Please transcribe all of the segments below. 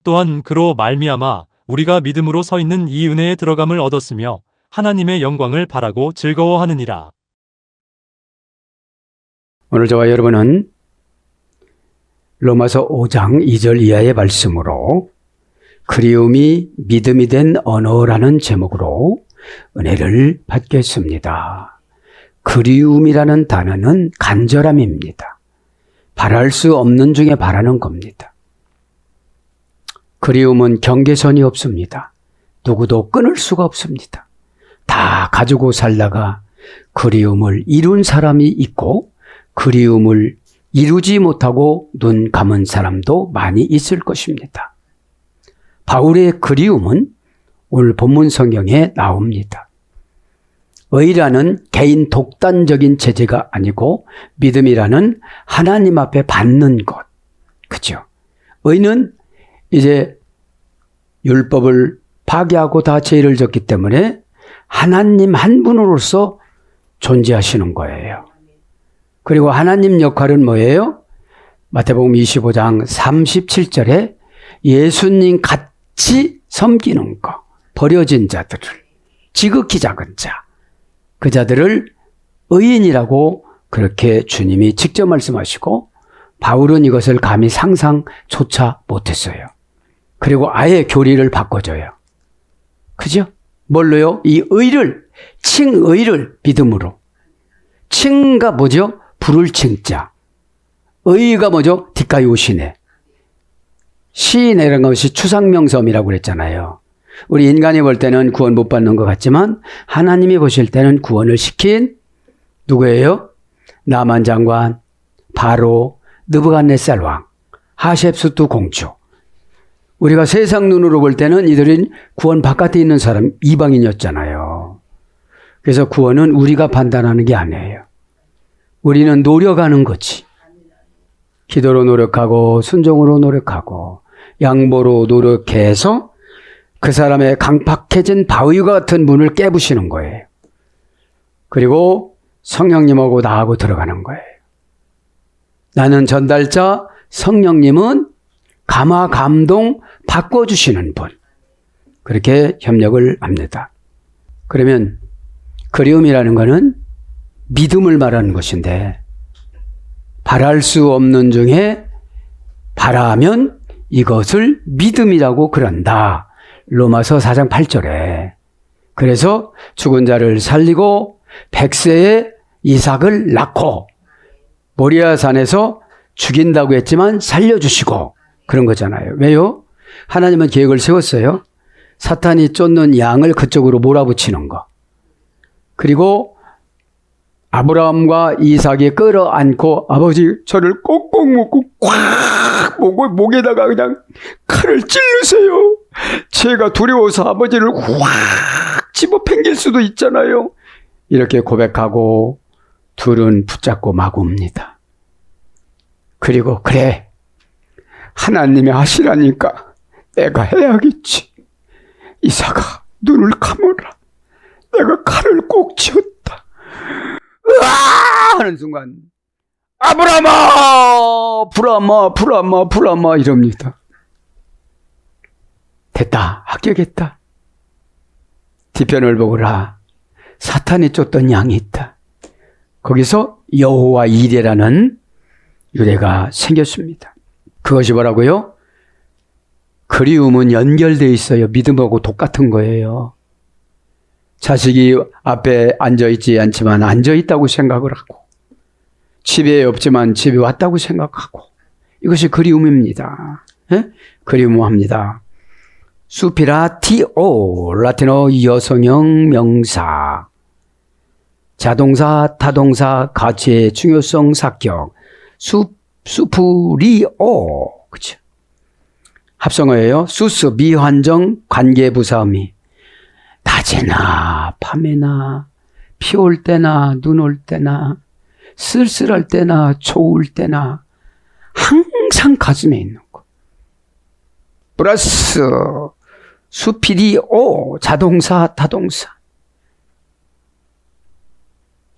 또한 그로 말미암아 우리가 믿음으로 서 있는 이 은혜의 들어감을 얻었으며 하나님의 영광을 바라고 즐거워하느니라. 오늘 저와 여러분은 로마서 5장 2절 이하의 말씀으로 그리움이 믿음이 된 언어라는 제목으로 은혜를 받겠습니다. 그리움이라는 단어는 간절함입니다. 바랄 수 없는 중에 바라는 겁니다. 그리움은 경계선이 없습니다. 누구도 끊을 수가 없습니다. 다 가지고 살다가 그리움을 이룬 사람이 있고 그리움을 이루지 못하고 눈 감은 사람도 많이 있을 것입니다. 바울의 그리움은 오늘 본문 성경에 나옵니다. 의라는 개인 독단적인 체제가 아니고 믿음이라는 하나님 앞에 받는 것. 그죠? 의는 이제 율법을 파괴하고 다 죄를 졌기 때문에 하나님 한 분으로서 존재하시는 거예요. 그리고 하나님 역할은 뭐예요? 마태복음 25장 37절에 예수님 같이 섬기는 거. 버려진 자들을, 지극히 작은 자, 그 자들을 의인이라고 그렇게 주님이 직접 말씀하시고 바울은 이것을 감히 상상조차 못했어요. 그리고 아예 교리를 바꿔줘요. 그죠? 뭘로요? 이 의를, 칭의를 믿음으로. 칭가 뭐죠? 부를 칭자. 의가 뭐죠? 뒷가요시네. 시인이라는 것이 추상명사음이라고 그랬잖아요. 우리 인간이 볼 때는 구원 못 받는 것 같지만 하나님이 보실 때는 구원을 시킨 누구예요? 나만 장관, 바로, 느부갓네살 왕, 하셉수트 공주. 우리가 세상 눈으로 볼 때는 이들은 구원 바깥에 있는 사람, 이방인이었잖아요. 그래서 구원은 우리가 판단하는 게 아니에요. 우리는 노력하는 거지. 기도로 노력하고 순종으로 노력하고 양보로 노력해서 그 사람의 강팍해진 바위와 같은 문을 깨부시는 거예요. 그리고 성령님하고 나하고 들어가는 거예요. 나는 전달자, 성령님은 감화, 감동, 바꿔주시는 분. 그렇게 협력을 합니다. 그러면 그리움이라는 것은 믿음을 말하는 것인데 바랄 수 없는 중에 바라면 이것을 믿음이라고 그런다. 로마서 4장 8절에. 그래서 죽은 자를 살리고 100세에 이삭을 낳고 모리아 산에서 죽인다고 했지만 살려주시고 그런 거잖아요. 왜요? 하나님은 계획을 세웠어요. 사탄이 쫓는 양을 그쪽으로 몰아붙이는 거. 그리고 아브라함과 이삭이 끌어안고 아버지 저를 꼭꼭 묶고 꽉 목에다가 그냥 칼을 찔르세요. 제가 두려워서 아버지를 확 집어 당길 수도 있잖아요. 이렇게 고백하고 둘은 붙잡고 마구 옵니다. 그리고 그래 하나님이 하시라니까 내가 해야겠지. 이삭아 눈을 감아라. 내가 칼을 꼭 쥐었다. 으아! 하는 순간 아브라함아 브라마 이럽니다. 됐다. 합격했다. 뒤편을 보거라. 사탄이 쫓던 양이 있다. 거기서 여호와 이레라는 유래가 생겼습니다. 그것이 뭐라고요? 그리움은 연결되어 있어요. 믿음하고 똑같은 거예요. 자식이 앞에 앉아있지 않지만 앉아있다고 생각을 하고 집에 없지만 집에 왔다고 생각하고 이것이 그리움입니다. 예? 그리움합니다. 수피라티오 라틴어 여성형 명사 자동사 타동사 가치의 중요성 사격 수프리오 그렇죠. 합성어예요. 수스 미환정 관계부사음이 낮에나 밤에나 비 올 때나 눈 올 때나 쓸쓸할 때나 좋을 때나 항상 가슴에 있는 거. 플러스 수피리오 자동사 타동사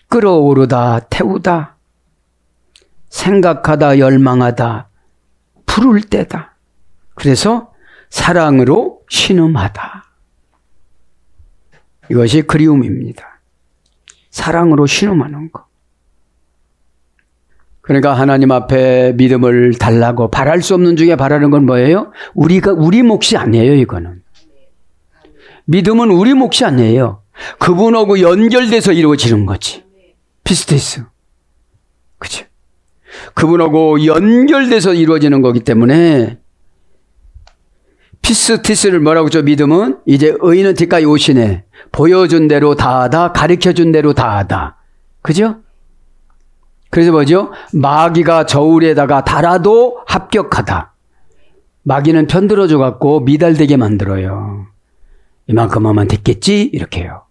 끌어오르다 태우다 생각하다 열망하다 부를 때다. 그래서 사랑으로 신음하다. 이것이 그리움입니다. 사랑으로 신음하는 거. 그러니까 하나님 앞에 믿음을 달라고 바랄 수 없는 중에 바라는 건 뭐예요? 우리 몫이 아니에요, 이거는. 믿음은 우리 몫이 아니에요. 그분하고 연결돼서 이루어지는 거지. 피스티스. 그치? 그분하고 연결돼서 이루어지는 거기 때문에 피스티스를 뭐라고 하죠? 믿음은 이제 의인은 뒷가에 오시네. 보여준 대로 다하다, 가르쳐준 대로 다하다. 그죠? 그래서 뭐죠? 마귀가 저울에다가 달아도 합격하다. 마귀는 편들어줘 갖고 미달되게 만들어요. 이만큼 하면 됐겠지? 이렇게 해요.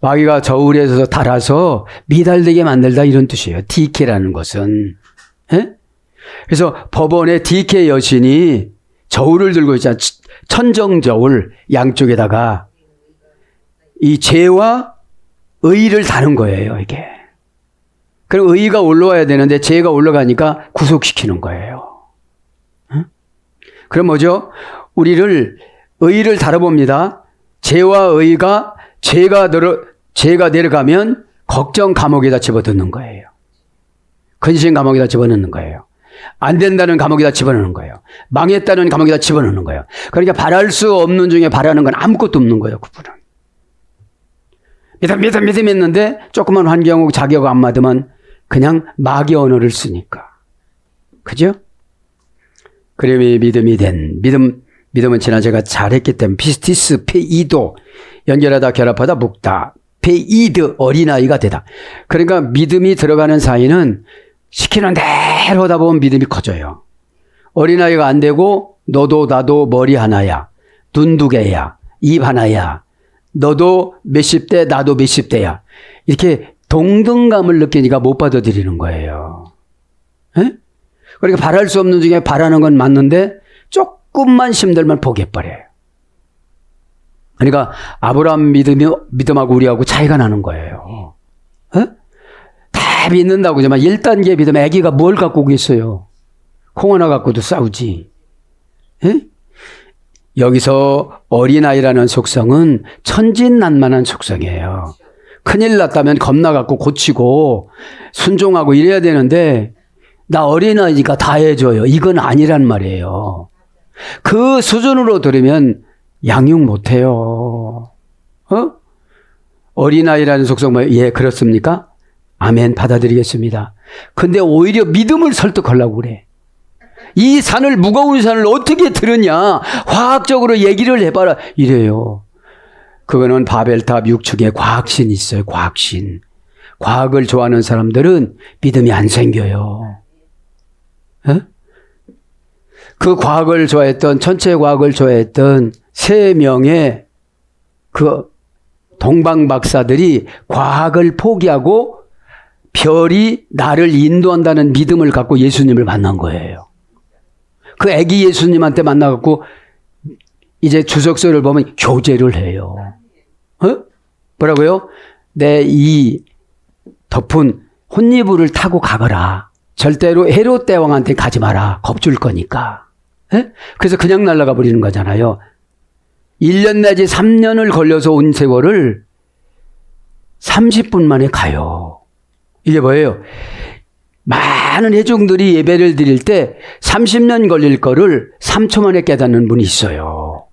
마귀가 저울에서 달아서 미달되게 만들다 이런 뜻이에요. DK라는 것은. 예? 그래서 법원에 DK 여신이 저울을 들고 있잖아. 천정저울 양쪽에다가 이 죄와 의를 다는 거예요, 이게. 그럼 의가 올라와야 되는데 죄가 올라가니까 구속시키는 거예요. 응? 그럼 뭐죠? 우리를 의를 다뤄봅니다. 죄와 의가 죄가 내려가면 걱정 감옥에다 집어넣는 거예요. 근심 감옥에다 집어넣는 거예요. 안 된다는 감옥에다 집어넣는 거예요. 망했다는 감옥에다 집어넣는 거예요. 그러니까 바랄 수 없는 중에 바라는 건 아무것도 없는 거예요, 그분은. 믿음 했는데 조그만 환경하고 자기하고 안 맞으면 그냥 마귀 언어를 쓰니까. 그죠? 그림이 믿음이 된 믿음은 지난 제가 잘했기 때문에 피스티스 페이도 연결하다 결합하다 묶다 페이드 어린아이가 되다. 그러니까 믿음이 들어가는 사이는 시키는 대로 하다 보면 믿음이 커져요. 어린아이가 안 되고 너도 나도 머리 하나야, 눈 두 개야, 입 하나야, 너도 몇십 대 나도 몇십 대야, 이렇게 동등감을 느끼니까 못 받아들이는 거예요. 에? 그러니까 바랄 수 없는 중에 바라는 건 맞는데 조금만 힘들면 포기해버려요. 그러니까 아브라함 믿음하고 우리하고 차이가 나는 거예요. 에? 다 믿는다고 하지만 1단계 믿음 애기가 뭘 갖고 오겠어요. 콩 하나 갖고도 싸우지. 에? 여기서 어린아이라는 속성은 천진난만한 속성이에요. 큰일 났다면 겁나갖고 고치고 순종하고 이래야 되는데 나 어린아이니까 다 해줘요. 이건 아니란 말이에요. 그 수준으로 들으면 양육 못해요. 어린아이라는 속성 뭐, 예, 그렇습니까? 아멘, 받아들이겠습니다. 근데 오히려 믿음을 설득하려고 그래. 이 산을, 무거운 산을 어떻게 들으냐? 화학적으로 얘기를 해봐라. 이래요. 그거는 바벨탑 6층에 과학신이 있어요. 과학신. 과학을 좋아하는 사람들은 믿음이 안 생겨요. 에? 그 과학을 좋아했던, 천체 과학을 좋아했던 3명의 그 동방 박사들이 과학을 포기하고 별이 나를 인도한다는 믿음을 갖고 예수님을 만난 거예요. 그 애기 예수님한테 만나갖고 이제 주석서를 보면 교제를 해요. 뭐라고요? 내 이 덮은 혼니부를 타고 가거라. 절대로 헤롯 대왕한테 가지 마라. 겁줄 거니까. 그래서 그냥 날아가 버리는 거잖아요. 1년 내지 3년을 걸려서 온 세월을 30분 만에 가요. 이게 뭐예요? 많은 회중들이 예배를 드릴 때 30년 걸릴 거를 3초 만에 깨닫는 분이 있어요.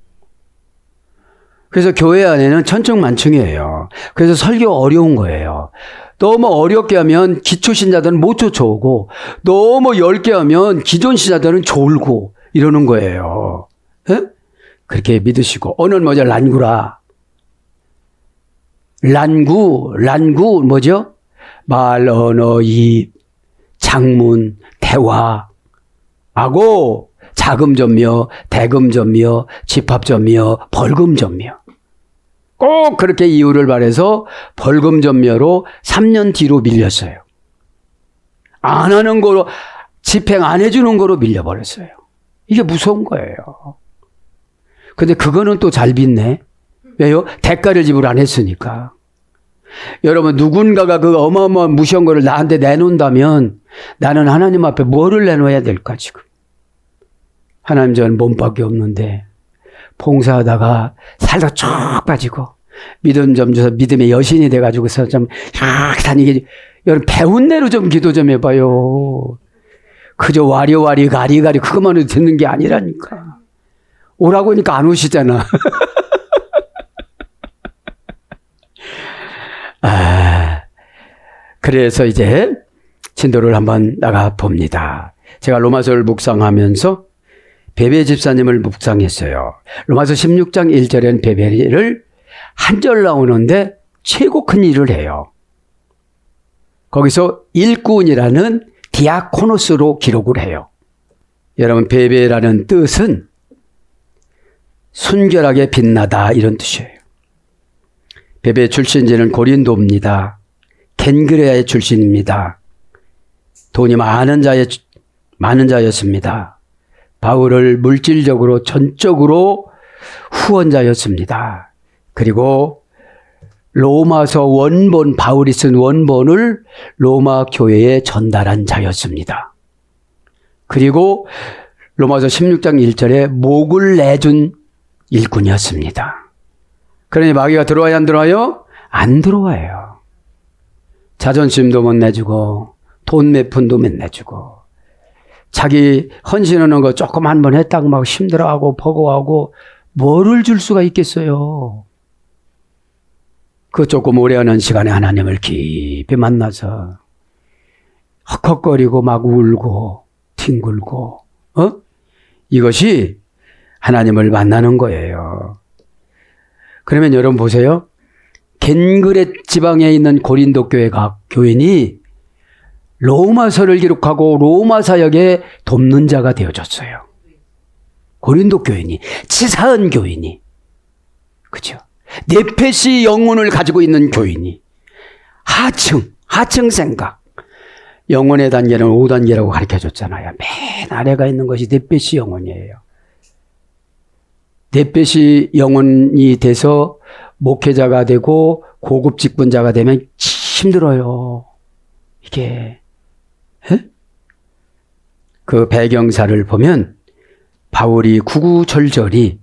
그래서 교회 안에는 천층만층이에요. 그래서 설교 어려운 거예요. 너무 어렵게 하면 기초신자들은 못 쫓아오고 너무 얇게 하면 기존신자들은 졸고 이러는 거예요. 에? 그렇게 믿으시고 오늘 뭐죠? 란구라. 란구 뭐죠? 말, 언어, 입, 창문, 대화하고 자금전며, 대금전며, 집합전며, 벌금전며. 꼭 그렇게 이유를 말해서 벌금전며로 3년 뒤로 밀렸어요. 안 하는 거로, 집행 안 해주는 거로 밀려버렸어요. 이게 무서운 거예요. 근데 그거는 또 잘 빚네. 왜요? 대가를 지불 안 했으니까. 여러분, 누군가가 그 어마어마한 무시한 거를 나한테 내놓는다면 나는 하나님 앞에 뭐를 내놓아야 될까, 지금? 하나님, 저는 몸밖에 없는데 봉사하다가 살도 쭉 빠지고 믿음 좀 줘서 믿음의 여신이 돼가지고서 좀 다니게 여러분 배운 대로 좀 기도 좀 해봐요. 그저 와리와리 가리가리 그것만 듣는 게 아니라니까. 오라고 하니까 안 오시잖아. 그래서 이제 진도를 한번 나가 봅니다. 제가 로마서를 묵상하면서 베베 집사님을 묵상했어요. 로마서 16장 1절에는 베베를 한 절 나오는데 최고 큰 일을 해요. 거기서 일꾼이라는 디아코노스로 기록을 해요. 여러분 베베라는 뜻은 순결하게 빛나다 이런 뜻이에요. 베베 출신지는 고린도입니다. 겐그레아의 출신입니다. 돈이 많은 자였습니다. 바울을 물질적으로 전적으로 후원자였습니다. 그리고 로마서 원본, 바울이 쓴 원본을 로마 교회에 전달한 자였습니다. 그리고 로마서 16장 1절에 목을 내준 일꾼이었습니다. 그러니 마귀가 들어와요, 안 들어와요? 안 들어와요. 자존심도 못 내주고 돈 몇 푼도 못 내주고 자기 헌신하는 거 조금 한 번 했다고 막 힘들어하고 버거워하고 뭐를 줄 수가 있겠어요. 그 조금 오래하는 시간에 하나님을 깊이 만나서 헉헉거리고 막 울고 뒹굴고 이것이 하나님을 만나는 거예요. 그러면 여러분 보세요. 겐그레 지방에 있는 고린도 교회 각 교인이 로마서를 기록하고 로마 사역에 돕는 자가 되어졌어요. 고린도 교인이, 치사한 교인이, 그죠? 네페시 영혼을 가지고 있는 교인이, 하층 생각. 영혼의 단계는 5단계라고 가르쳐 줬잖아요. 맨 아래가 있는 것이 네페시 영혼이에요. 네페시 영혼이 돼서 목회자가 되고 고급 직분자가 되면 힘들어요. 이게. 그 배경사를 보면 바울이 구구절절이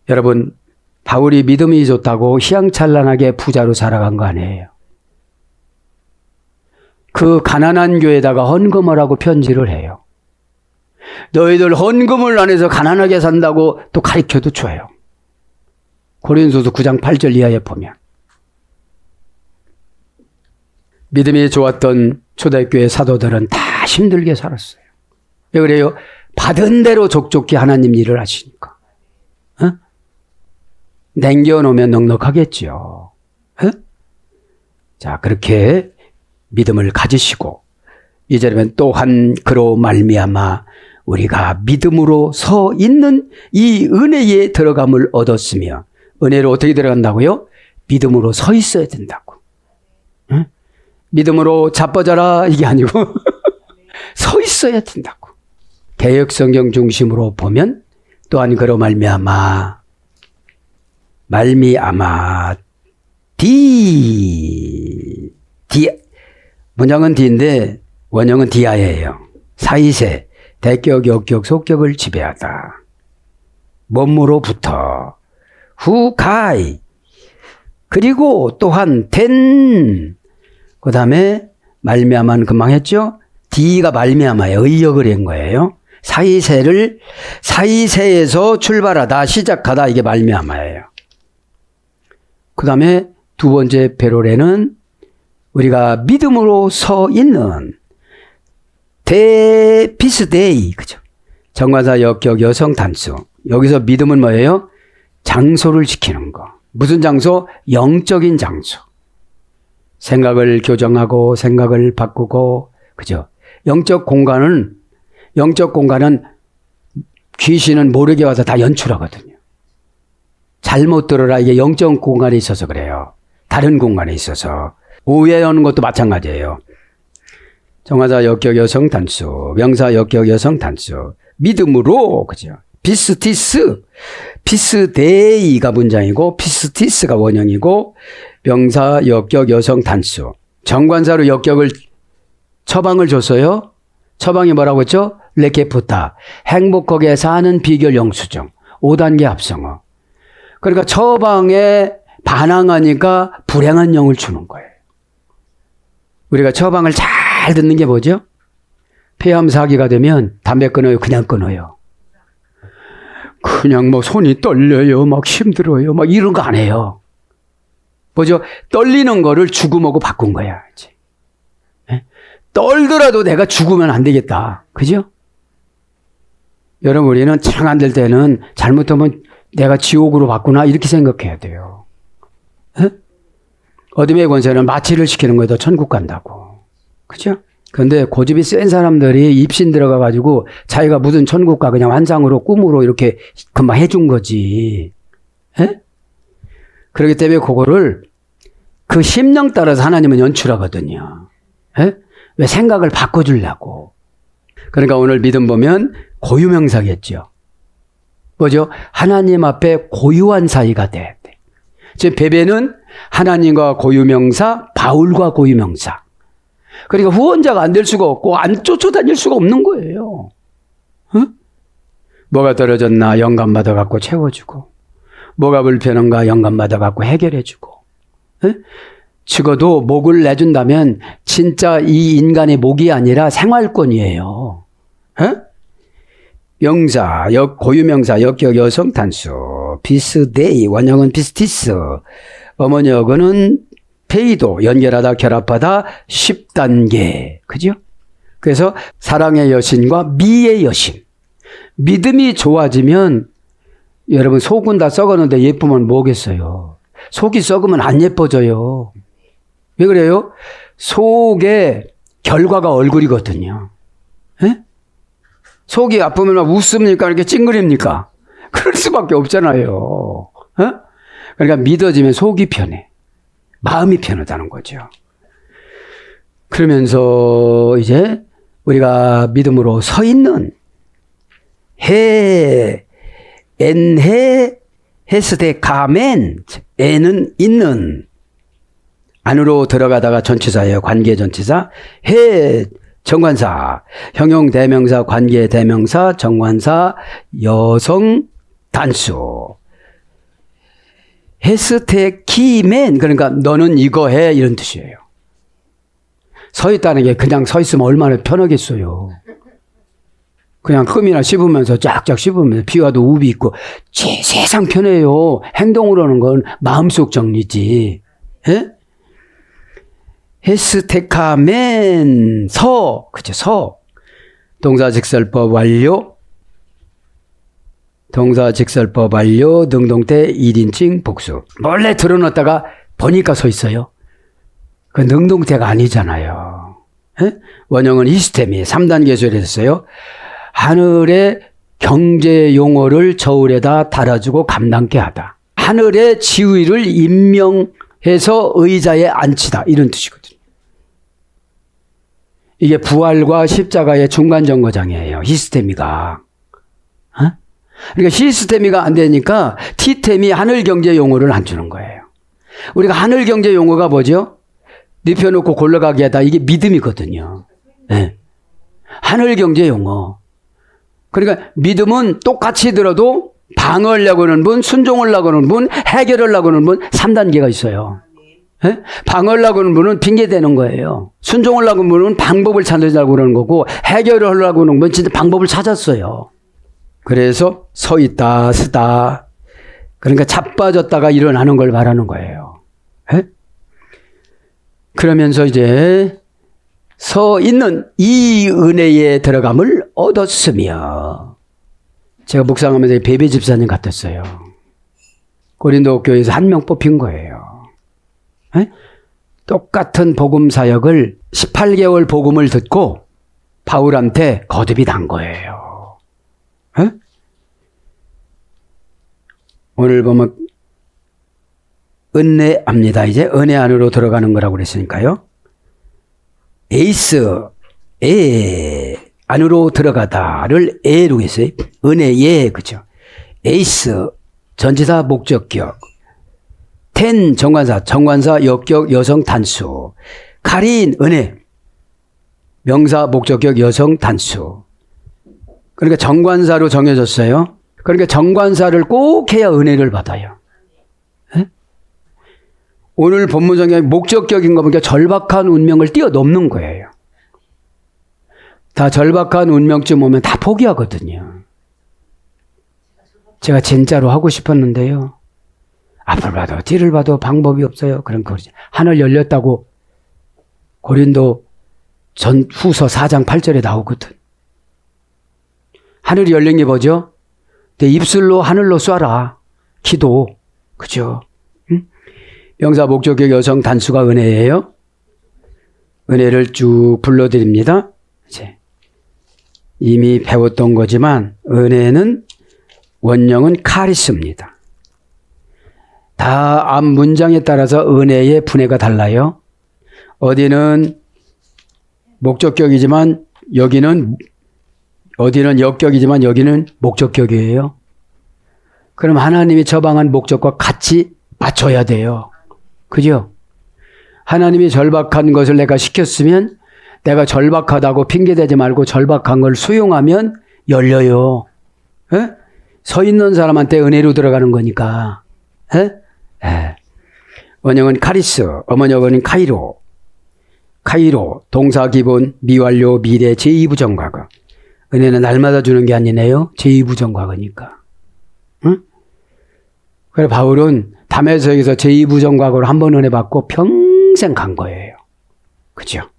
여러분 바울이 믿음이 좋다고 희양찬란하게 부자로 살아간 거 아니에요. 그 가난한 교회에다가 헌금을 하고 편지를 해요. 너희들 헌금을 안 해서 가난하게 산다고 또 가르쳐도 줘요. 고린도서 9장 8절 이하에 보면 믿음이 좋았던 초대교회 사도들은 다 힘들게 살았어요. 왜 그래요? 받은 대로 족족히 하나님 일을 하시니까. 남겨놓으면 넉넉하겠죠. 자, 그렇게 믿음을 가지시고 이제는 또한 그로 말미암아 우리가 믿음으로 서 있는 이 은혜에 들어감을 얻었으며 은혜로 어떻게 들어간다고요? 믿음으로 서 있어야 된다고. 믿음으로 자빠져라 이게 아니고 서 있어야 된다고. 개역성경 중심으로 보면 또한 그로 말미암아 문장은 D인데 원형은 디아예요. 사이세 대격, 역격, 속격을 지배하다. 몸으로부터 후가이 그리고 또한 그 다음에 말미암아는 금방 했죠. D가 말미암아요. 의역을 한 거예요. 사이세에서 출발하다 시작하다 이게 말미암아예요. 그 다음에 두 번째 베로레는 우리가 믿음으로 서 있는 비스데이 그죠? 정관사 역격 여성 단수. 여기서 믿음은 뭐예요? 장소를 지키는 거. 무슨 장소? 영적인 장소. 생각을 교정하고 생각을 바꾸고 그죠? 영적 공간은 귀신은 모르게 와서 다 연출하거든요. 잘못 들어라 이게 영적 공간에 있어서 그래요. 다른 공간에 있어서 오해하는 것도 마찬가지예요. 정화사 역격 여성 단수, 명사 역격 여성 단수, 믿음으로 그죠? 비스데이가 문장이고 피스티스가 원형이고 명사 역격 여성 단수. 정관사로 역격을 처방을 줬어요. 처방이 뭐라고 했죠? 레케푸타. 행복하게 사는 비결 영수증. 5단계 합성어. 그러니까 처방에 반항하니까 불행한 영을 주는 거예요. 우리가 처방을 잘 듣는 게 뭐죠? 폐암 사기가 되면 담배 끊어요? 그냥 끊어요? 그냥 뭐 손이 떨려요. 막 힘들어요. 막 이런 거 안 해요. 뭐죠? 떨리는 거를 죽음하고 바꾼 거야. 이제. 네? 떨더라도 내가 죽으면 안 되겠다. 그죠? 여러분, 우리는 참 안 될 때는 잘못하면 내가 지옥으로 바꾸나 이렇게 생각해야 돼요. 네? 어둠의 권세는 마취를 시키는 거에도 천국 간다고. 그죠? 그런데 고집이 센 사람들이 입신 들어가가지고 자기가 무슨 천국 가 그냥 환상으로 꿈으로 이렇게 금방 해준 거지. 예? 그렇기 때문에 그거를 그 심령 따라서 하나님은 연출하거든요. 예? 왜 생각을 바꿔주려고. 그러니까 오늘 믿음 보면 고유명사겠죠. 뭐죠? 하나님 앞에 고유한 사이가 돼. 지금 베베는 하나님과 고유명사, 바울과 고유명사. 그러니까 후원자가 안 될 수가 없고 안 쫓아다닐 수가 없는 거예요. 응? 뭐가 떨어졌나 영감 받아갖고 채워주고, 뭐가 불편한가 영감 받아갖고 해결해주고. 응? 죽어도 목을 내준다면 진짜 이 인간의 목이 아니라 생활권이에요. 응? 명사, 고유명사, 역격, 여성, 단수, 비스데이, 원형은 비스티스, 어머니어고는 페이도, 연결하다, 결합하다, 10단계. 그죠? 그래서 사랑의 여신과 미의 여신. 믿음이 좋아지면 여러분 속은 다 썩었는데 예쁘면 뭐겠어요? 속이 썩으면 안 예뻐져요. 왜 그래요? 속의 결과가 얼굴이거든요. 에? 속이 아프면 막 웃습니까? 이렇게 찡그립니까? 그럴 수밖에 없잖아요. 에? 그러니까 믿어지면 속이 편해. 마음이 편하다는 거죠. 그러면서 이제 우리가 믿음으로 서 있는 헤스데 가멘, 에는 있는, 안으로 들어가다가 전치사예요. 관계 전치사. 정관사, 형용 대명사, 관계 대명사, 정관사, 여성 단수. 헤스테키멘, 그러니까 너는 이거 해, 이런 뜻이에요. 서 있다는 게 그냥 서 있으면 얼마나 편하겠어요. 그냥 흠이나 씹으면서 쫙쫙 씹으면서 비와도 우비 있고 세상 편해요. 행동으로 하는 건 마음속 정리지. 예? 헤스테카멘, 그쵸, 서. 동사직설법 완료. 동사직설법 완료, 능동태 1인칭 복수. 몰래 들어놨다가 보니까 서 있어요. 그 능동태가 아니잖아요. 에? 원형은 히스테미, 3단계 소리했어요. 하늘의 경제 용어를 저울에다 달아주고 감당케 하다. 하늘의 지위를 임명해서 의자에 앉히다. 이런 뜻이거든요. 이게 부활과 십자가의 중간 정거장이에요. 히스테미가. 그러니까 시스템이가 안 되니까 티템이 하늘 경제 용어를 안 주는 거예요. 우리가 하늘 경제 용어가 뭐죠? 눕혀놓고 골러가게 하다. 이게 믿음이거든요. 네. 하늘 경제 용어. 그러니까 믿음은 똑같이 들어도 방어하려고 하는 분, 순종하려고 하는 분, 해결하려고 하는 분 3단계가 있어요. 네? 방어하려고 하는 분은 핑계대는 거예요. 순종하려고 하는 분은 방법을 찾으려고 그러는 거고, 해결하려고 하는 분은 진짜 방법을 찾았어요. 그래서 서 있다, 쓰다. 그러니까 자빠졌다가 일어나는 걸 말하는 거예요. 에? 그러면서 이제 서 있는 이 은혜에 들어감을 얻었으며, 제가 묵상하면서 베베 집사님 같았어요. 고린도 교회에서 한 명 뽑힌 거예요. 에? 똑같은 복음 사역을 18개월 복음을 듣고 바울한테 거듭이 난 거예요. 에? 오늘 보면 은혜합니다. 이제 은혜 안으로 들어가는 거라고 그랬으니까요. 안으로 들어가다를 에로 했어요. 은혜에, 그죠? 에이스 전치사 목적격, 텐 정관사 역격 여성 단수, 카린 은혜 명사 목적격 여성 단수. 그러니까 정관사로 정해졌어요. 그러니까 정관사를 꼭 해야 은혜를 받아요. 에? 오늘 본문성의 목적격인 거 보니까 절박한 운명을 뛰어넘는 거예요. 다 절박한 운명쯤 오면 다 포기하거든요. 제가 진짜로 하고 싶었는데요. 앞을 봐도 뒤를 봐도 방법이 없어요. 그런 거지. 하늘 열렸다고 고린도 후서 4장 8절에 나오거든. 하늘이 열린 게 뭐죠? 내 입술로 하늘로 쏴라. 기도. 그죠? 응? 명사 목적격 여성 단수가 은혜예요. 은혜를 쭉 불러드립니다. 이제 이미 배웠던 거지만 은혜는 원형은 카리스입니다. 다 앞 문장에 따라서 은혜의 분해가 달라요. 어디는 목적격이지만 어디는 역격이지만 여기는 목적격이에요. 그럼 하나님이 처방한 목적과 같이 맞춰야 돼요. 그죠? 하나님이 절박한 것을 내가 시켰으면 내가 절박하다고 핑계대지 말고 절박한 걸 수용하면 열려요. 에? 서 있는 사람한테 은혜로 들어가는 거니까. 에? 에. 원형은 카리스, 어머니어는 카이로. 카이로, 동사 기본, 미완료, 미래, 제2부정과거. 은혜는 날마다 주는 게 아니네요. 제2부정과거니까. 응? 그래 바울은 다메섹에서 제2부정과거로 한 번 은혜 받고 평생 간 거예요. 그죠?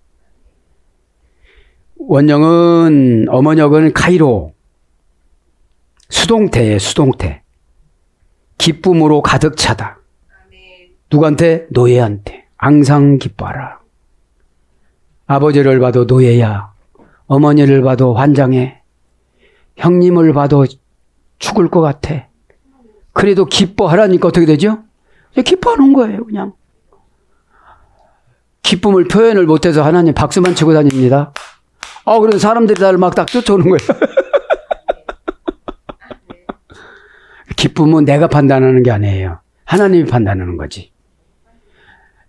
원형은 어머니어는 카이로. 수동태예요. 수동태. 기쁨으로 가득 차다. 누구한테? 노예한테. 항상 기뻐하라. 아버지를 봐도 노예야. 어머니를 봐도 환장해. 형님을 봐도 죽을 것 같아. 그래도 기뻐하라니까 어떻게 되죠? 기뻐하는 거예요, 그냥. 기쁨을 표현을 못해서 하나님 박수만 치고 다닙니다. 그래서 사람들이 나를 막 딱 쫓아오는 거예요. 기쁨은 내가 판단하는 게 아니에요. 하나님이 판단하는 거지.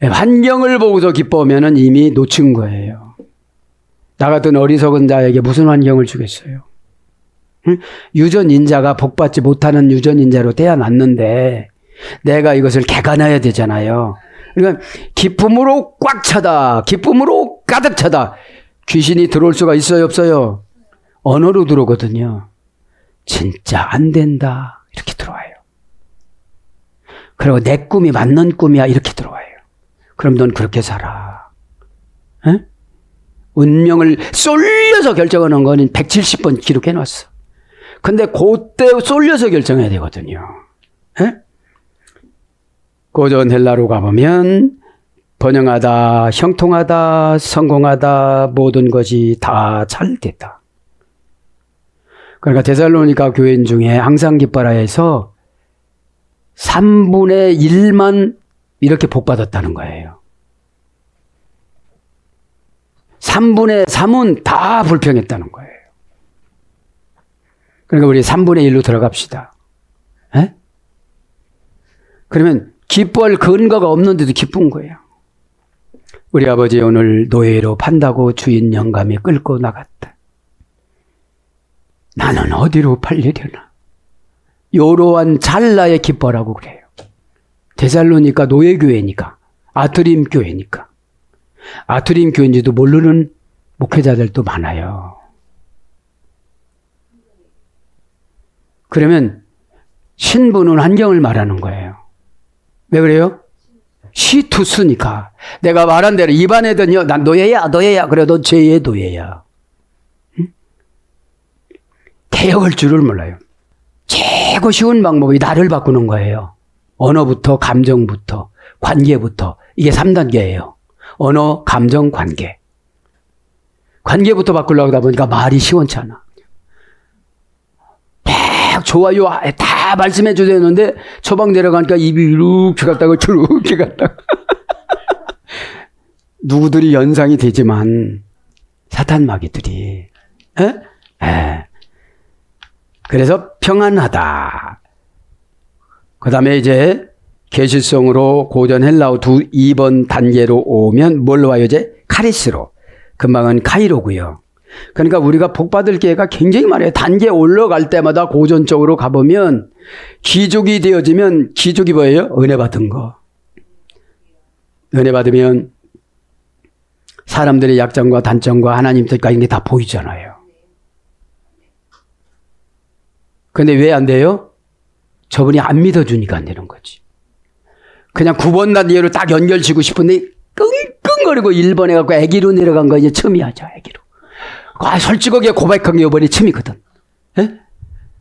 환경을 보고서 기뻐하면 이미 놓친 거예요. 나 같은 어리석은 자에게 무슨 환경을 주겠어요? 응? 유전인자가 복받지 못하는 유전인자로 태어났는데 내가 이것을 개간해야 되잖아요. 그러니까 기쁨으로 꽉 차다. 기쁨으로 가득 차다. 귀신이 들어올 수가 있어요, 없어요? 언어로 들어오거든요. 진짜 안 된다. 이렇게 들어와요. 그리고 내 꿈이 맞는 꿈이야. 이렇게 들어와요. 그럼 넌 그렇게 살아. 에? 운명을 쏠려서 결정하는 거는 170번 기록해놨어. 근데 그때 쏠려서 결정해야 되거든요. 에? 고전 헬라로 가보면 번영하다, 형통하다, 성공하다, 모든 것이 다 잘 됐다. 그러니까 데살로니가 교인 중에 항상 기뻐라에서 3분의 1만 이렇게 복받았다는 거예요. 3분의 3은 다 불평했다는 거예요. 그러니까 우리 3분의 1로 들어갑시다. 에? 그러면 기뻐할 근거가 없는데도 기쁜 거예요. 우리 아버지 오늘 노예로 판다고 주인 영감이 끌고 나갔다. 나는 어디로 팔리려나? 요로한 찰나에 기뻐라고 그래요. 데살로니가 노예교회니까, 아트림 교회니까. 아트림 교회인지도 모르는 목회자들도 많아요. 그러면 신부는 환경을 말하는 거예요. 왜 그래요? 시투스니까. 내가 말한 대로 입안에든요, 난 노예야, 노예야. 그래, 너 죄의 노예야. 응? 개혁할 줄을 몰라요. 최고 쉬운 방법이 나를 바꾸는 거예요. 언어부터, 감정부터, 관계부터. 이게 3단계예요. 언어, 감정, 관계. 관계부터 바꾸려고 하다 보니까 말이 시원찮아. 막 좋아요, 다 말씀해 주세요 했는데 처방 내려가니까 입이 이렇게 갔다가 저렇게 갔다가. 누구들이 연상이 되지만 사탄 마귀들이. 에? 그래서 평안하다. 그 다음에 이제 계시성으로 고전 헬라어 2번 단계로 오면 뭘로 와요 이제? 카리스로. 금방은 카이로고요. 그러니까 우리가 복 받을 기회가 굉장히 많아요. 단계 올라갈 때마다 고전적으로 가보면 기족이 되어지면 기족이 뭐예요? 은혜 받은 거. 은혜 받으면 사람들의 약점과 단점과 하나님 뜻과 이런 게 다 보이잖아요. 근데 왜 안 돼요? 저분이 안 믿어주니까 안 되는 거지. 그냥 9번 단계로 딱 연결지고 싶은데 끙끙거리고 1번 해갖고 애기로 내려간 거 이제 처음이하죠. 애기로. 솔직하게 고백한 게 이번에 처음이거든. 예?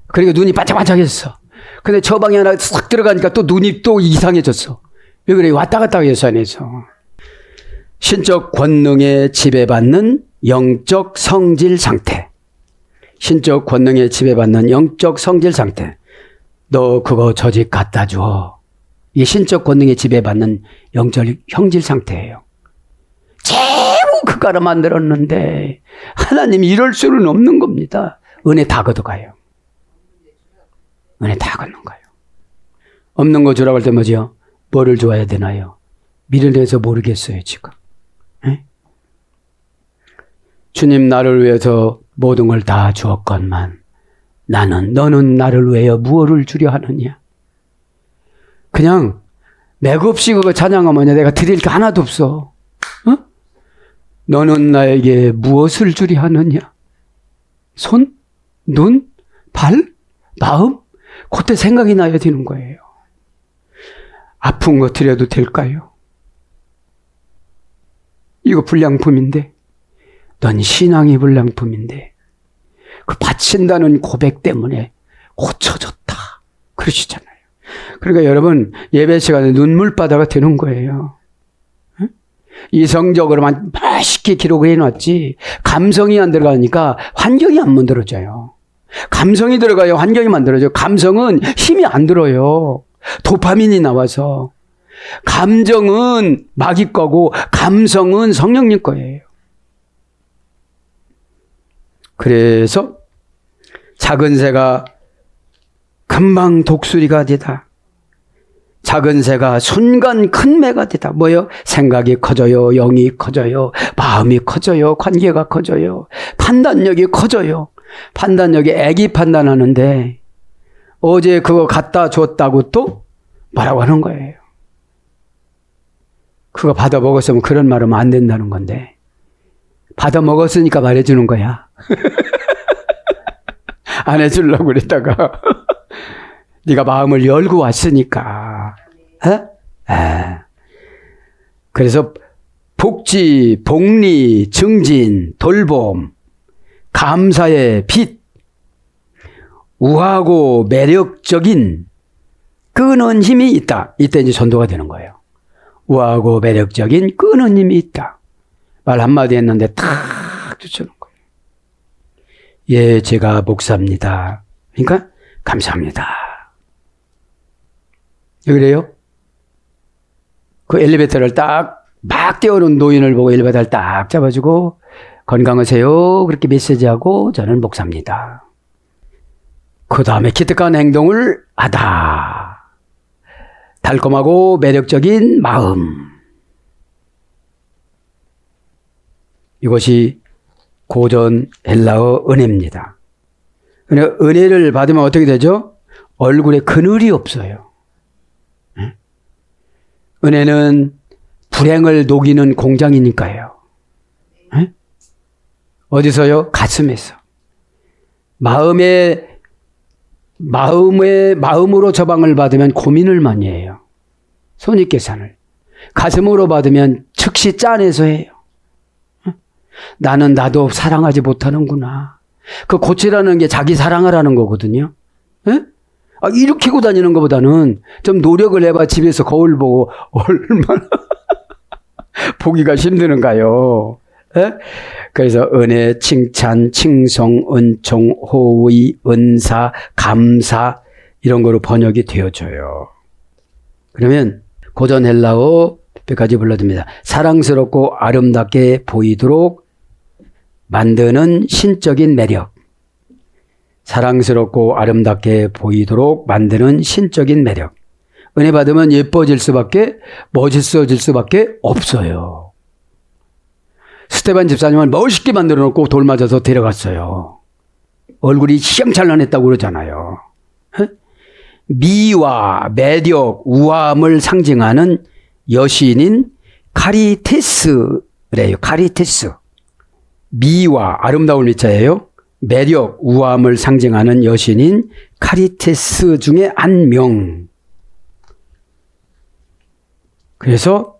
그러니까 눈이 반짝반짝했어. 근데 저 방에 하나 싹 들어가니까 또 눈이 또 이상해졌어. 왜 그래? 왔다 갔다 해서 안에서. 신적 권능에 지배받는 영적 성질 상태. 신적 권능에 지배받는 영적 성질 상태. 너 그거 저집 갖다 줘. 이 신적 권능에 지배받는 영적 형질 상태예요. 최고 그가를 만들었는데 하나님이 이럴 수는 없는 겁니다. 은혜 다 걷어가요. 은혜 다 걷는 거예요. 없는 거 주라고 할 때 뭐죠? 뭐를 줘야 되나요? 미련해서 모르겠어요 지금. 에? 주님 나를 위해서 모든 걸 다 주었건만 너는 나를 위하여 무엇을 주려 하느냐? 그냥 맥없이 그거 찬양하면 내가 드릴 게 하나도 없어. 어? 너는 나에게 무엇을 주려 하느냐? 손? 눈? 발? 마음? 그때 생각이 나야 되는 거예요. 아픈 거 드려도 될까요? 이거 불량품인데. 넌 신앙이 불량품인데. 그 바친다는 고백 때문에 고쳐졌다. 그러시잖아요. 그러니까 여러분 예배 시간에 눈물바다가 되는 거예요. 응? 이성적으로만 멋있게 기록을 해놨지 감성이 안 들어가니까 환경이 안 만들어져요. 감성이 들어가야 환경이 만들어져요. 감성은 힘이 안 들어요. 도파민이 나와서. 감정은 마귀 거고 감성은 성령님 거예요. 그래서 작은 새가 금방 독수리가 되다. 작은 새가 순간 큰 매가 되다. 뭐요? 생각이 커져요. 영이 커져요. 마음이 커져요. 관계가 커져요. 판단력이 커져요. 판단력이 애기 판단하는데 어제 그거 갖다 줬다고 또 뭐라고 하는 거예요. 그거 받아 먹었으면 그런 말 하면 안 된다는 건데 받아 먹었으니까 말해주는 거야. 안 해주려고 그랬다가 네가 마음을 열고 왔으니까. 그래서 복지, 복리, 증진, 돌봄, 감사의 빛, 우아하고 매력적인 끄는 힘이 있다. 이때 이제 전도가 되는 거예요. 우아하고 매력적인 끄는 힘이 있다. 말 한마디 했는데 탁 주는 거예요. 예, 제가 목사입니다. 그러니까 감사합니다. 왜 그래요? 그 엘리베이터를 딱 막 떼어놓은 노인을 보고 엘리베이터를 딱 잡아주고 건강하세요. 그렇게 메시지하고 저는 목사입니다. 그 다음에 기특한 행동을 하다. 달콤하고 매력적인 마음. 이것이 고전 헬라어 은혜입니다. 은혜를 받으면 어떻게 되죠? 얼굴에 그늘이 없어요. 은혜는 불행을 녹이는 공장이니까요. 어디서요? 가슴에서. 마음으로 저방을 받으면 고민을 많이 해요. 손익계산을. 가슴으로 받으면 즉시 짜내서 해요. 나는 나도 사랑하지 못하는구나. 그 고치라는 게 자기 사랑을 하는 거거든요. 일으키고 다니는 것보다는 좀 노력을 해봐. 집에서 거울 보고 얼마나 보기가 힘드는가요. 그래서 은혜, 칭찬, 칭송, 은총, 호의, 은사, 감사 이런 거로 번역이 되어져요. 그러면 고전 헬라어 몇 가지 불러듭니다. 사랑스럽고 아름답게 보이도록 만드는 신적인 매력. 사랑스럽고 아름답게 보이도록 만드는 신적인 매력. 은혜 받으면 예뻐질 수밖에 멋있어질 수밖에 없어요. 스테반 집사님을 멋있게 만들어 놓고 돌 맞아서 데려갔어요. 얼굴이 희영찬란했다고 그러잖아요. 미와 매력, 우아함을 상징하는 여신인 카리테스래요. 카리테스. 미와 아름다운 미자예요. 매력, 우아함을 상징하는 여신인 카리테스 중에 한 명. 그래서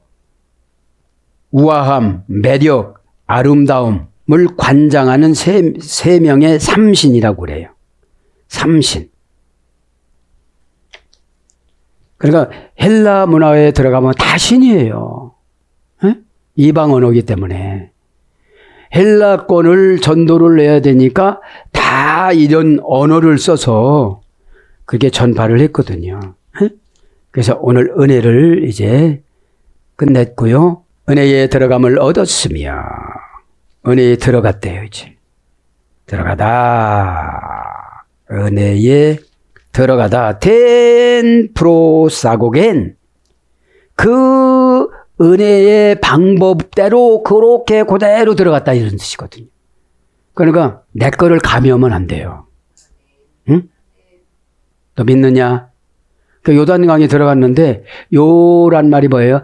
우아함, 매력, 아름다움을 관장하는 세 명의 삼신이라고 그래요. 삼신. 그러니까 헬라 문화에 들어가면 다 신이에요. 이방 언어이기 때문에. 헬라권을 전도를 해야 되니까 다 이런 언어를 써서 그렇게 전파를 했거든요. 그래서 오늘 은혜를 이제 끝냈고요. 은혜에 들어감을 얻었으며 은혜에 들어갔대요. 이제 들어가다 은혜에 들어가다 텐 프로사고겐 그 은혜의 방법대로 그렇게 그대로 들어갔다 이런 뜻이거든요. 그러니까 내 거를 감염은 안 돼요. 응? 너 믿느냐? 그 요단강에 들어갔는데 요란 말이 뭐예요?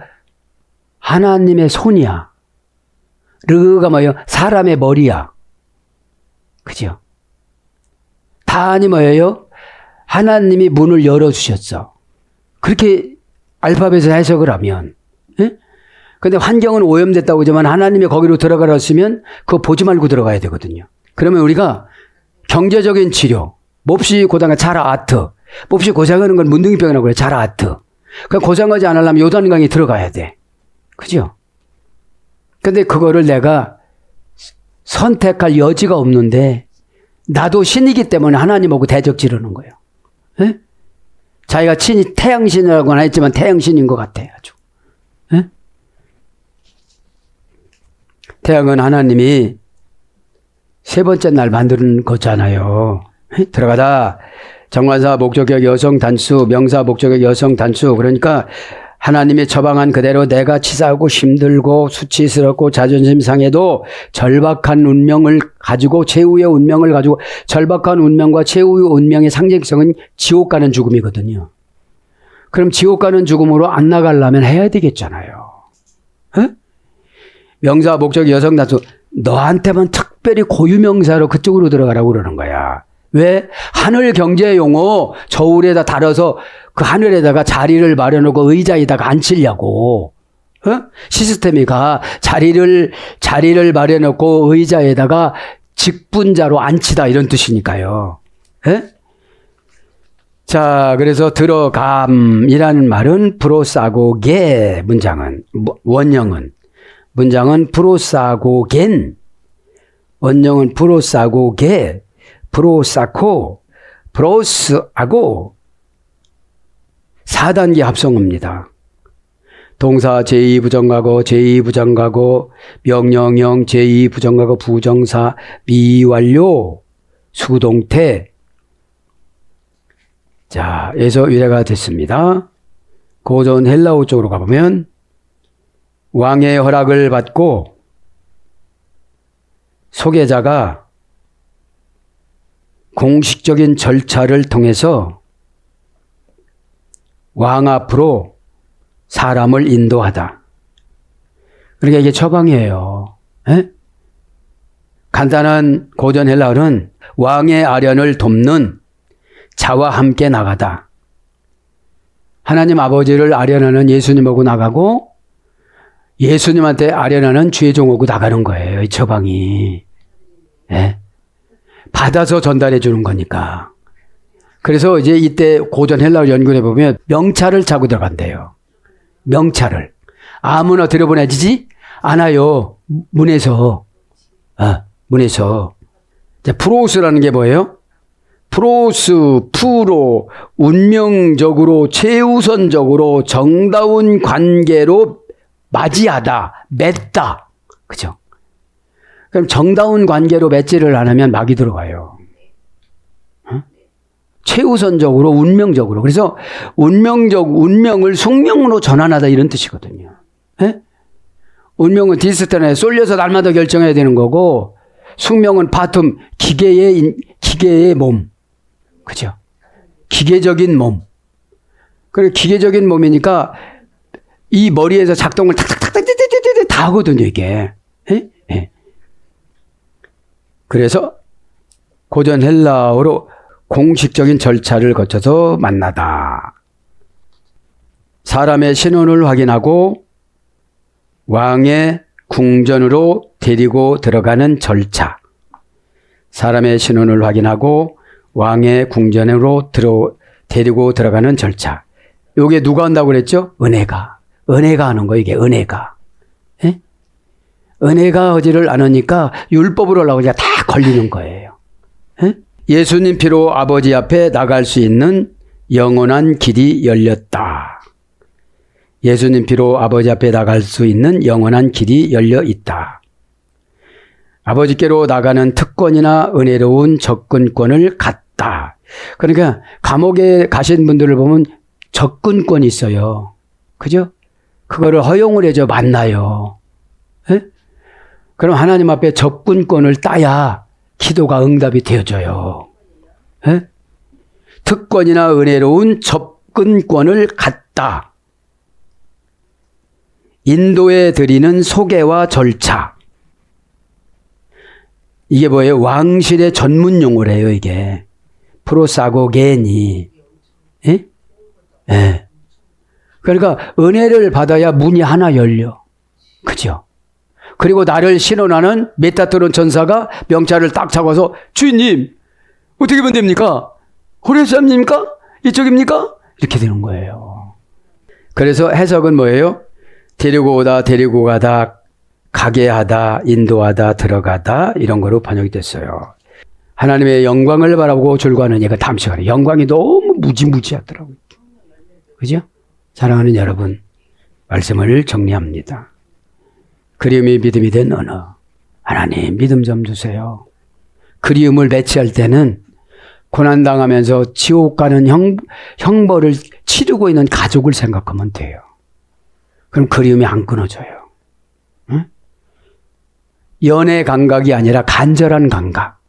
하나님의 손이야. 르가 뭐예요? 사람의 머리야. 그죠? 다니 뭐예요? 하나님이 문을 열어주셨어. 그렇게 알파벳을 해석을 하면. 예? 근데 환경은 오염됐다고 하지만 하나님이 거기로 들어가라 했으면 그거 보지 말고 들어가야 되거든요. 그러면 우리가 경제적인 치료, 몹시 고장한 자라 아트, 몹시 고장하는 건 문둥이병이라고 그래요. 자라 아트. 그 고장하지 않으려면 요단강에 들어가야 돼. 그죠? 근데 그거를 내가 선택할 여지가 없는데 나도 신이기 때문에 하나님하고 대적 지르는 거예요. 예? 자기가 친히 태양신이라고는 했지만 태양신인 것 같아요. 아주. 예? 태양은 하나님이 세 번째 날 만드는 거잖아요. 예? 들어가다 정관사 목적격 여성 단수, 명사 목적격 여성 단수. 그러니까 하나님이 처방한 그대로 내가 치사하고 힘들고 수치스럽고 자존심 상해도 절박한 운명을 가지고 최후의 운명을 가지고 절박한 운명과 최후의 운명의 상징성은 지옥 가는 죽음이거든요. 그럼 지옥 가는 죽음으로 안 나가려면 해야 되겠잖아요. 에? 명사 목적 여성 단수 너한테만 특별히 고유명사로 그쪽으로 들어가라고 그러는 거야. 왜? 하늘 경제 용어 저울에다 달아서 그 하늘에다가 자리를 마련하고 의자에다가 앉히려고. 시스템이가 자리를 마련하고 의자에다가 직분자로 앉히다 이런 뜻이니까요. 에? 자, 그래서 들어감이라는 말은 프로사고게 문장은 프로사고겐 원형은 프로사고게 프로사코 프로스하고 4단계 합성어입니다. 동사 제2부정가고 제2부정가고 명령형 제2부정가고 부정사 미완료 수동태. 자, 에서 유래가 됐습니다. 고전 헬라어 쪽으로 가보면 왕의 허락을 받고 소개자가 공식적인 절차를 통해서 왕 앞으로 사람을 인도하다. 그러니까 이게 처방이에요. 에? 간단한 고전 헬라어는 왕의 아련을 돕는 자와 함께 나가다. 하나님 아버지를 아련하는 예수님하고 나가고 예수님한테 아련하는 죄종하고 나가는 거예요. 이 처방이. 에? 받아서 전달해 주는 거니까. 그래서 이제 이때 고전 헬라어 연구해 보면 명찰을 차고 들어간대요. 명찰을. 아무나 들여보내지지 않아요. 문에서. 문에서. 프로스라는 게 뭐예요? 프로, 운명적으로, 최우선적으로 정다운 관계로 맞이하다, 맺다. 그죠? 그럼 정다운 관계로 맺지를 않으면 막이 들어가요. 최우선적으로, 운명적으로. 그래서 운명을 숙명으로 전환하다 이런 뜻이거든요. 에? 운명은 디스턴에 쏠려서 날마다 결정해야 되는 거고, 숙명은 바텀, 기계의 몸. 그죠? 기계적인 몸. 그리고 기계적인 몸이니까 이 머리에서 작동을 탁탁탁탁 다 하거든요, 이게. 예? 예. 그래서 고전 헬라어로 공식적인 절차를 거쳐서 만나다. 사람의 신원을 확인하고 왕의 궁전으로 데리고 들어가는 절차. 사람의 신원을 확인하고 왕의 궁전으로 데리고 들어가는 절차. 요게 누가 한다고 그랬죠? 은혜가 하는 거, 이게 은혜가. 예? 은혜가 하지를 않으니까 율법으로 하려고 다 걸리는 거예요. 예? 예수님 피로 아버지 앞에 나갈 수 있는 영원한 길이 열렸다. 예수님 피로 아버지 앞에 나갈 수 있는 영원한 길이 열려 있다. 아버지께로 나가는 특권이나 은혜로운 접근권을 갖다. 그러니까 감옥에 가신 분들을 보면 접근권이 있어요. 그죠? 그거를 허용을 해줘 만나요. 예? 그럼 하나님 앞에 접근권을 따야 기도가 응답이 되어져요. 예? 특권이나 은혜로운 접근권을 갖다. 인도에 드리는 소개와 절차. 이게 뭐예요? 왕실의 전문 용어래요, 이게. 프로사고게니. 예? 예. 그러니까 은혜를 받아야 문이 하나 열려. 그죠? 그리고 나를 신원하는 메타트론 전사가 명찰을 딱 잡아서 주인님 어떻게 보면 됩니까? 호레스암입니까? 이쪽입니까? 이렇게 되는 거예요. 그래서 해석은 뭐예요? 데리고 오다, 데리고 가다, 가게 하다, 인도하다, 들어가다 이런 거로 번역이 됐어요. 하나님의 영광을 바라보고 졸고하는 얘가 다음 시간에 영광이 너무 무지무지하더라고요. 그죠? 사랑하는 여러분, 말씀을 정리합니다. 그리움이 믿음이 된 언어. 하나님 믿음 좀 주세요. 그리움을 매치할 때는 고난당하면서 지옥 가는 형벌을 치르고 있는 가족을 생각하면 돼요. 그럼 그리움이 안 끊어져요. 응? 연애 감각이 아니라 간절한 감각.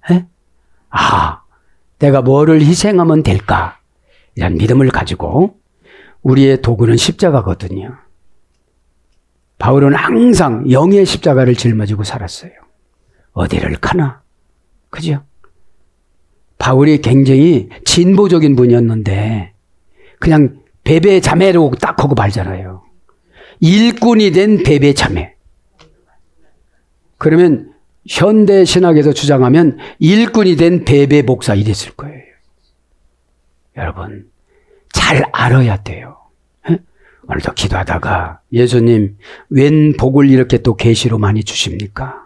에? 아, 내가 뭐를 희생하면 될까? 이런 믿음을 가지고 우리의 도구는 십자가거든요. 바울은 항상 영의 십자가를 짊어지고 살았어요. 어디를 가나? 그죠? 바울이 굉장히 진보적인 분이었는데 그냥 베베 자매로 딱 하고 말잖아요. 일꾼이 된 베베 자매. 그러면 현대 신학에서 주장하면 일꾼이 된 베베 목사 이랬을 거예요. 여러분 잘 알아야 돼요. 에? 오늘도 기도하다가 예수님 웬 복을 이렇게 또 계시로 많이 주십니까?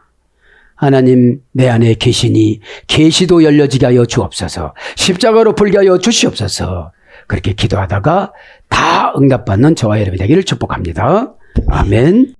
하나님 내 안에 계시니 계시도 열려지게 하여 주옵소서. 십자가로 풀게 하여 주시옵소서. 그렇게 기도하다가 다 응답받는 저와 여러분이 되기를 축복합니다. 아멘.